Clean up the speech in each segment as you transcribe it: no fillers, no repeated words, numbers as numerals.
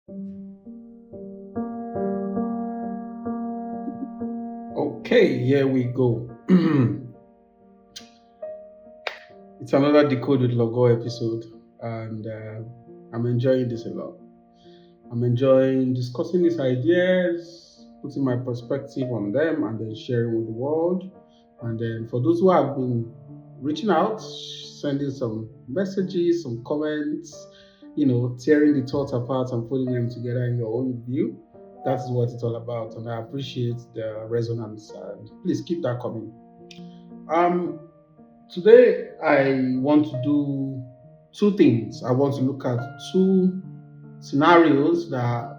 Okay, here we go. It's another Decode with Logo episode, and I'm enjoying this a lot. I'm enjoying discussing these ideas, putting my perspective on them, and then sharing with the world. And then for those who have been reaching out, sending some messages, some comments, tearing the thoughts apart and putting them together in your own view. That's what it's all about, and I appreciate the resonance. And please keep that coming. Um, Today I want to do two things. I want to look at two scenarios that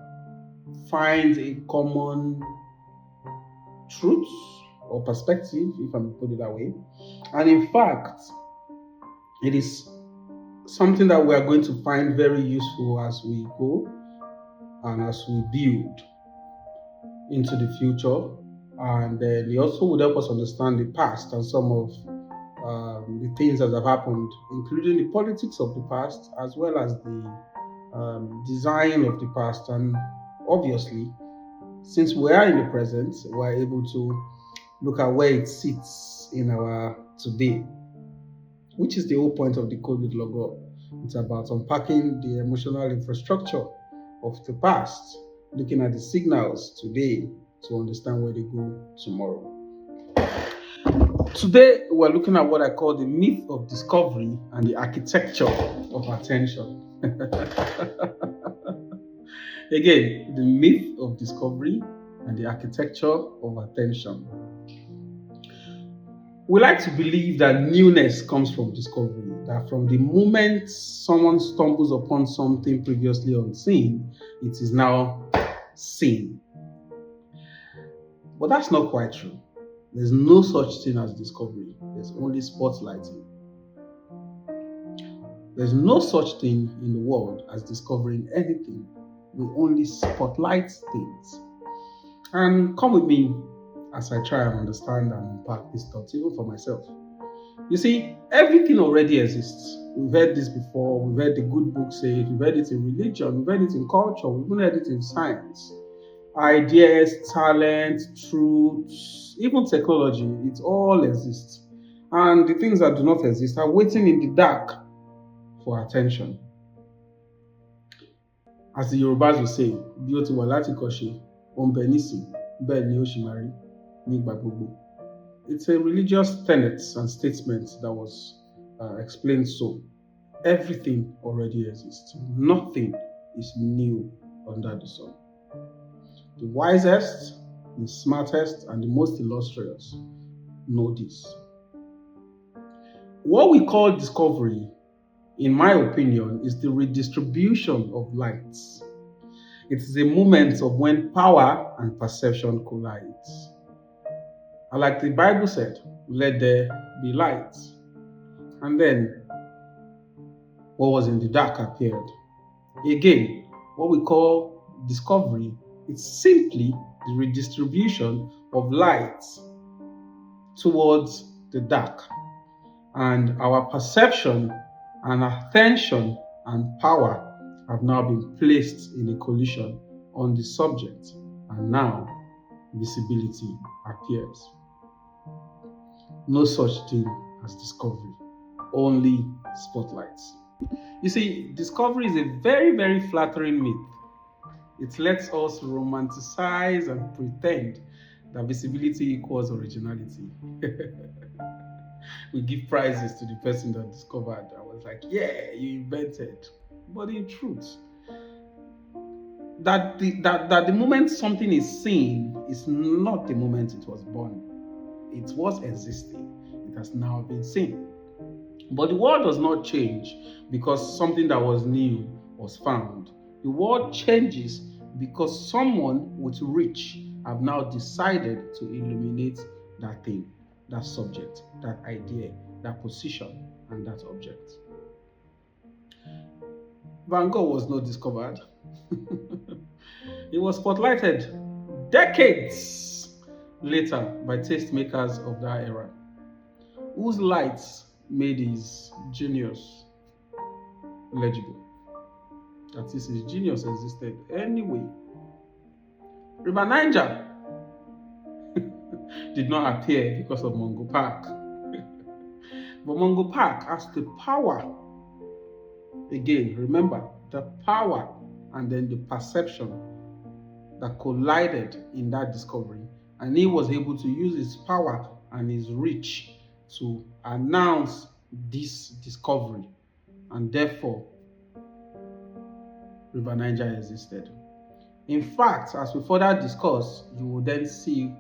find a common truth or perspective, if I may put it that way. And in fact, it is something that we are going to find very useful as we go and as we build into the future. And then it also would help us understand the past and some of the things that have happened, including the politics of the past, as well as the design of the past. And obviously, since we are in the present, we're able to look at where it sits in our today, which is the whole point of Decode with Logor. It's about unpacking the emotional infrastructure of the past, looking at the signals today to understand where they go tomorrow. Today, we're looking at what I call the myth of discovery and the architecture of attention. Again, the myth of discovery and the architecture of attention. We like to believe that newness comes from discovery, that from the moment someone stumbles upon something previously unseen, it is now seen. But that's not quite true. There's no such thing as discovery. There's only spotlighting. There's no such thing in the world as discovering anything. We only spotlight things. And come with me as I try and understand and unpack these thoughts, even for myself. You see, everything already exists. We've heard this before. We've heard the good book say it. We've heard it in religion. We've heard it in culture. We've even heard it in science. Ideas, talent, truths, even technology, it all exists. And the things that do not exist are waiting in the dark for attention. As the Yorubas will say, bí ó ti wà láti kọ́ṣe, ó ń bẹ nísìn, bẹ́ẹ̀ ni ó ṣì máa rí nígbà gbogbo. It's a religious tenet and statement that was explained so. Everything already exists. Nothing is new under the sun. The wisest, the smartest, and the most illustrious know this. What we call discovery, in my opinion, is the redistribution of light. It is a moment of when power and perception collide. And like the Bible said, let there be light. And then what was in the dark appeared. Again, what we call discovery, it's simply the redistribution of light towards the dark. And our perception and attention and power have now been placed in a collision on the subject. And now visibility appears. No such thing as discovery, only spotlights. You see, discovery is a very, very flattering myth. It lets us romanticize and pretend that visibility equals originality. We give prizes to the person that discovered. I was like, yeah, you invented. But in truth, that the moment something is seen is not the moment it was born. It was existing. It has now been seen. But the world does not change because something that was new was found. The world changes because someone with reach have now decided to illuminate that thing, that subject, that idea, that position, and that object. Van Gogh was not discovered. It was spotlighted decades later by tastemakers of that era, whose lights made his genius legible. That is, his genius existed anyway. River Niger did not appear because of Mungo Park. But Mungo Park has the power. Again, remember, the power and then the perception that collided in that discovery. And he was able to use his power and his reach to announce this discovery. And therefore, River Niger existed. In fact, as we further discuss, you will then see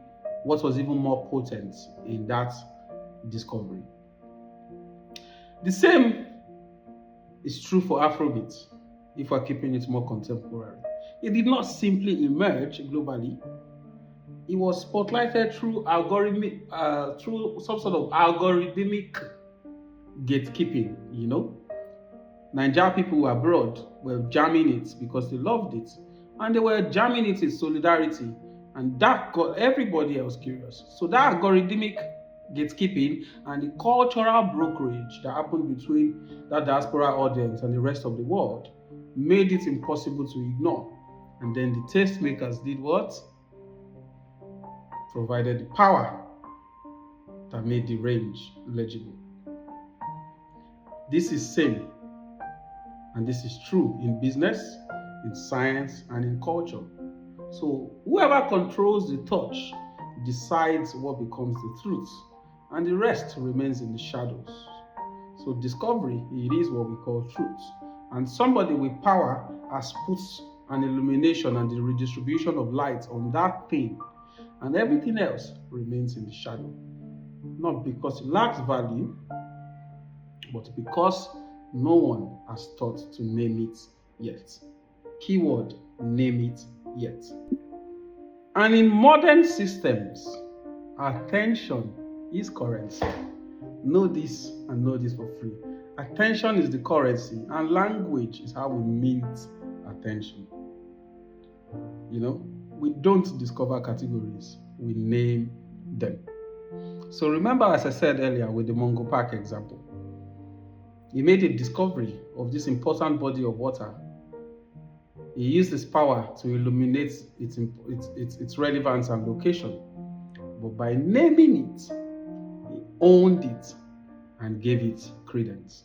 what was even more potent in that discovery. The same is true for Afrobeat, if we're keeping it more contemporary. It did not simply emerge globally. It was spotlighted through through some sort of algorithmic gatekeeping, Nigeria people abroad were jamming it because they loved it. And they were jamming it in solidarity. And that got everybody else curious. So that algorithmic gatekeeping and the cultural brokerage that happened between that diaspora audience and the rest of the world made it impossible to ignore. And then the tastemakers did what? Provided the power that made the range legible. This is same, and this is true in business, in science, and in culture. So whoever controls the touch decides what becomes the truth, and the rest remains in the shadows. So discovery, it is what we call truth. And somebody with power has put an illumination and the redistribution of light on that thing, and everything else remains in the shadow. Not because it lacks value, but because no one has thought to name it yet. Keyword, name it yet. And in modern systems, attention is currency. Know this and know this for free. Attention is the currency, and language is how we mint attention. We don't discover categories, we name them. So remember, as I said earlier with the Mungo Park example, he made a discovery of this important body of water. He used his power to illuminate its relevance and location. But by naming it, he owned it and gave it credence.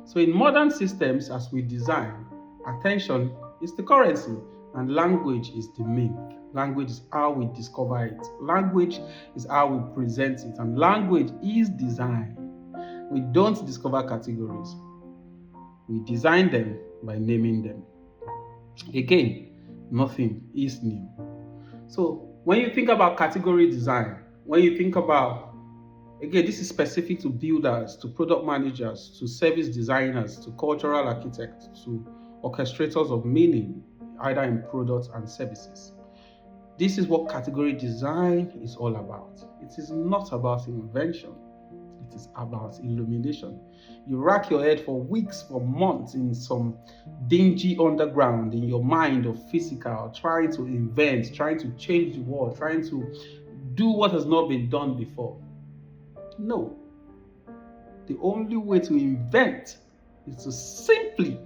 So in modern systems, as we design, attention is the currency and language is the mint. Language is how we discover it. Language is how we present it. And language is design. We don't discover categories. We design them by naming them. Again, nothing is new. So when you think about category design, when you think about, again, this is specific to builders, to product managers, to service designers, to cultural architects, to orchestrators of meaning, either in products and services. This is what category design is all about. It is not about invention. It is about illumination. You rack your head for weeks, for months in some dingy underground in your mind of physical, trying to invent, trying to change the world, trying to do what has not been done before. No. The only way to invent is to simply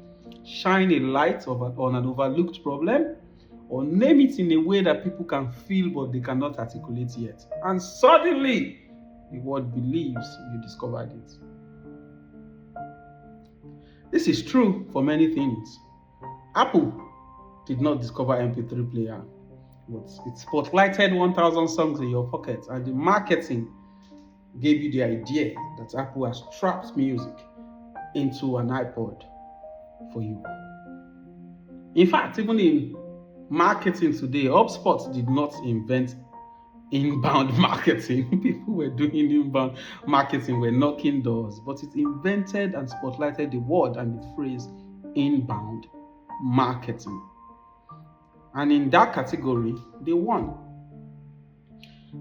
shine a light on an overlooked problem or name it in a way that people can feel but they cannot articulate yet. And suddenly, the world believes you discovered it. This is true for many things. Apple did not discover MP3 player, but it spotlighted 1,000 songs in your pocket, and the marketing gave you the idea that Apple has trapped music into an iPod for you. In fact, even in marketing today, HubSpot did not invent inbound marketing. People were doing inbound marketing, were knocking doors, but it invented and spotlighted the word and the phrase inbound marketing. And in that category, they won.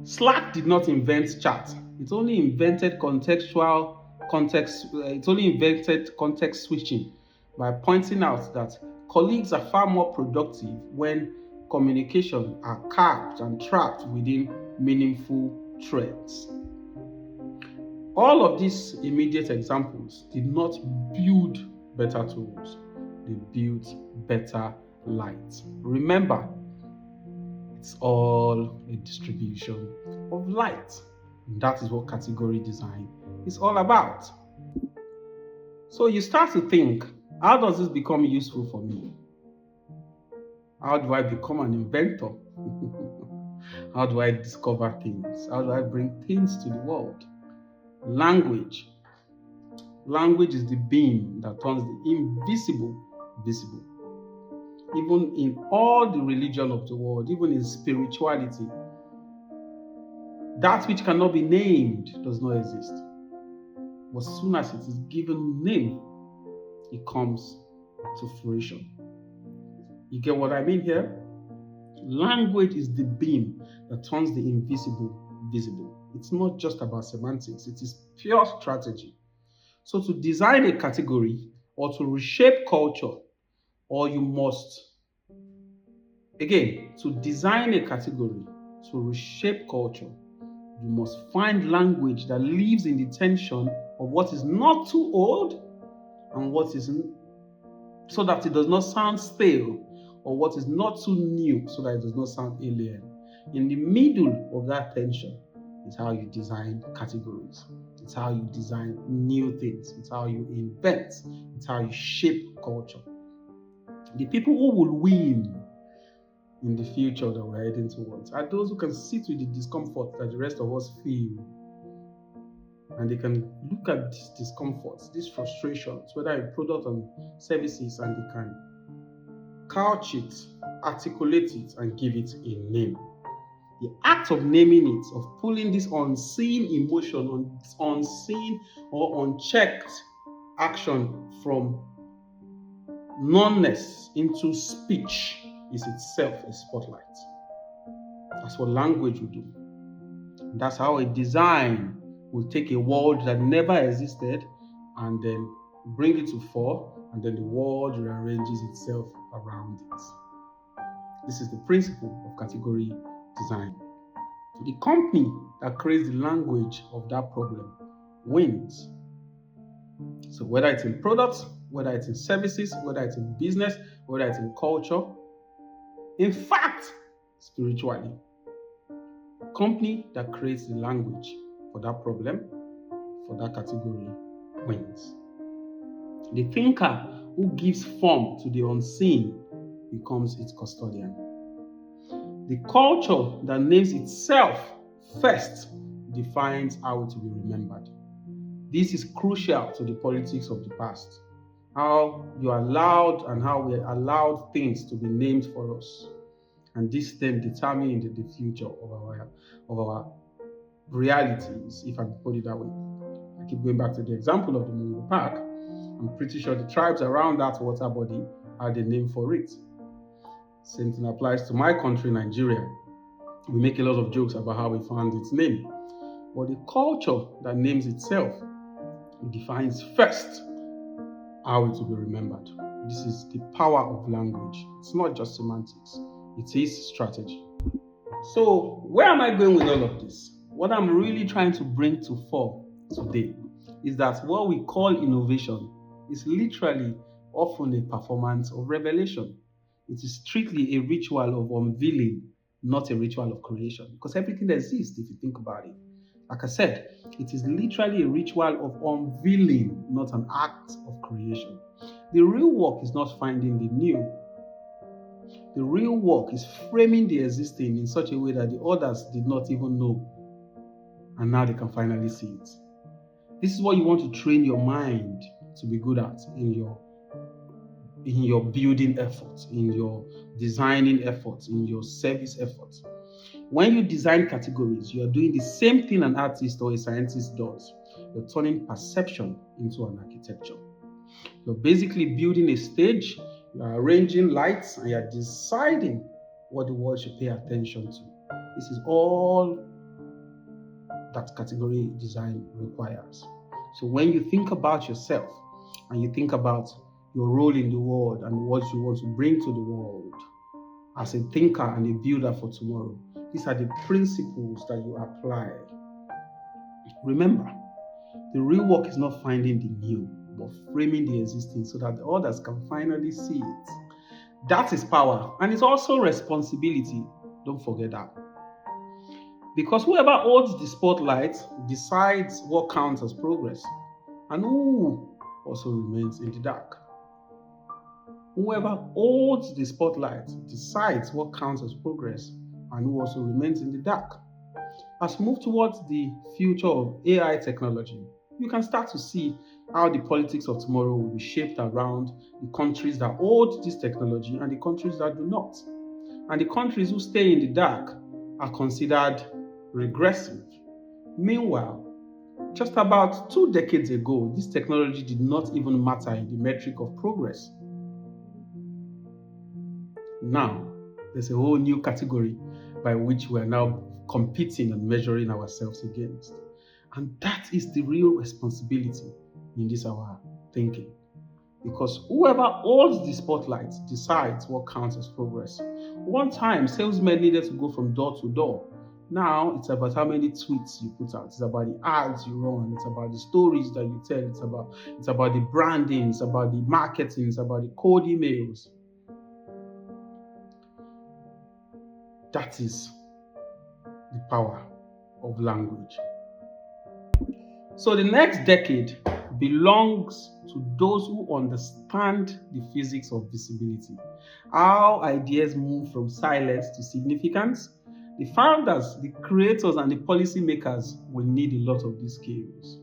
Slack did not invent chat. It only invented context switching by pointing out that colleagues are far more productive when communication are capped and trapped within meaningful threads. All of these immediate examples did not build better tools. they built better light. Remember, it's all a distribution of light. And that is what category design is all about. So you start to think, how does this become useful for me? How do I become an inventor? How do I discover things? How do I bring things to the world? Language. Language is the beam that turns the invisible visible. Even in all the religion of the world, even in spirituality, that which cannot be named does not exist. But as soon as it is given name, it comes to fruition. You get what I mean here? Language is the beam that turns the invisible visible. It's not just about semantics, it is pure strategy. So to design a category or to reshape culture, or you must, again, to design a category, to reshape culture, you must find language that lives in the tension of what is not too old and what is, so that it does not sound stale, or what is not too new, so that it does not sound alien. In the middle of that tension is how you design categories. It's how you design new things. It's how you invent. It's how you shape culture. The people who will win in the future that we're heading towards are those who can sit with the discomfort that the rest of us feel. And they can look at these discomforts, these frustrations, whether in product and services, and they can couch it, articulate it, and give it a name. The act of naming it, of pulling this unseen emotion, unseen or unchecked action from numbness into speech, is itself a spotlight. That's what language will do. That's how a design will take a world that never existed and then bring it to fore, and then the world rearranges itself around it. This is the principle of category design. The company that creates the language of that problem wins. So whether it's in products, whether it's in services, whether it's in business, whether it's in culture, in fact, spiritually, company that creates the language for that problem, for that category, wins. The thinker who gives form to the unseen becomes its custodian. The culture that names itself first defines how it will be remembered. This is crucial to the politics of the past. How you allowed and how we allowed things to be named for us. And this then determined the future of our realities, if I can put it that way. I keep going back to the example of the Mungo Park. I'm pretty sure the tribes around that water body had a name for it. Same thing applies to my country, Nigeria. We make a lot of jokes about how we found its name. But the culture that names itself defines first how it will be remembered. This is the power of language. It's not just semantics, it is strategy. So, where am I going with all of this? What I'm really trying to bring to fore today is that what we call innovation is literally often a performance of revelation. It is strictly a ritual of unveiling, not a ritual of creation. Because everything exists if you think about it. Like I said, it is literally a ritual of unveiling, not an act of creation. The real work is not finding the new. The real work is framing the existing in such a way that the others did not even know. And now they can finally see it. This is what you want to train your mind to be good at in your building efforts, in your designing efforts, in your service efforts. When you design categories, you are doing the same thing an artist or a scientist does. You're turning perception into an architecture. You're basically building a stage, you're arranging lights, and you're deciding what the world should pay attention to. This is all that category design requires. So when you think about yourself and you think about your role in the world and what you want to bring to the world as a thinker and a builder for tomorrow, these are the principles that you apply. Remember, the real work is not finding the new. but framing the existing so that the others can finally see it. That is power, and it's also responsibility. Don't forget that. Because whoever holds the spotlight decides what counts as progress, and who also remains in the dark. Whoever holds the spotlight decides what counts as progress, and who also remains in the dark. As we move towards the future of AI technology, you can start to see how the politics of tomorrow will be shaped around the countries that hold this technology and the countries that do not. And the countries who stay in the dark are considered regressive. Meanwhile, just about 2 decades ago, this technology did not even matter in the metric of progress. Now, there's a whole new category by which we are now competing and measuring ourselves against. And that is the real responsibility in this our thinking. Because whoever holds the spotlight decides what counts as progress. One time, salesmen needed to go from door to door. Now, it's about how many tweets you put out. It's about the ads you run. It's about the stories that you tell. It's about the branding. It's about the marketing. It's about the cold emails. That is the power of language. So the next decade belongs to those who understand the physics of visibility, how ideas move from silence to significance. The founders, the creators, and the policymakers will need a lot of these skills.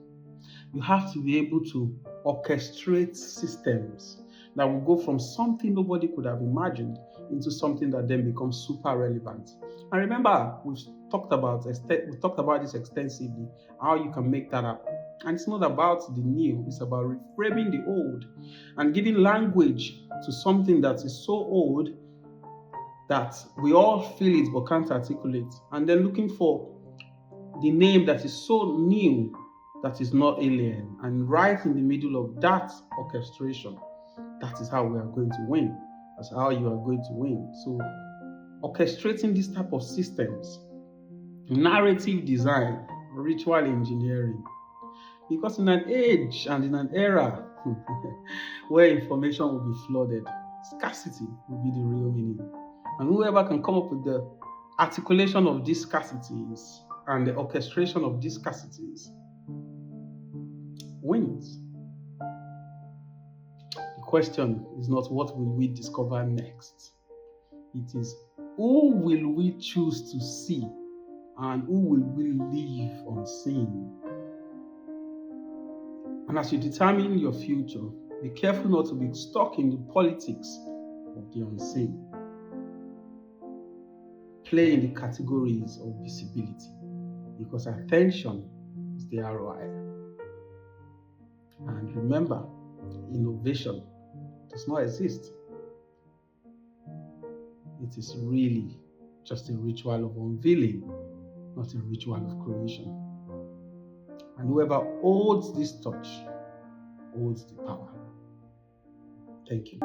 You have to be able to orchestrate systems that will go from something nobody could have imagined into something that then becomes super relevant. And remember, we've talked about this extensively, how you can make that happen. And it's not about the new, it's about reframing the old and giving language to something that is so old that we all feel it but can't articulate. And then looking for the name that is so new that is not alien. And right in the middle of that orchestration, that is how we are going to win. That's how you are going to win. So orchestrating this type of systems, narrative design, ritual engineering. Because in an age and in an era where information will be flooded, scarcity will be the real meaning. And whoever can come up with the articulation of these scarcities and the orchestration of these scarcities wins. The question is not what will we discover next. It is who will we choose to see and who will we leave unseen. And as you determine your future, be careful not to be stuck in the politics of the unseen. Play in the categories of visibility, because attention is the ROI. And remember, innovation does not exist. It is really just a ritual of unveiling, not a ritual of creation. And whoever holds this torch holds the power. Thank you.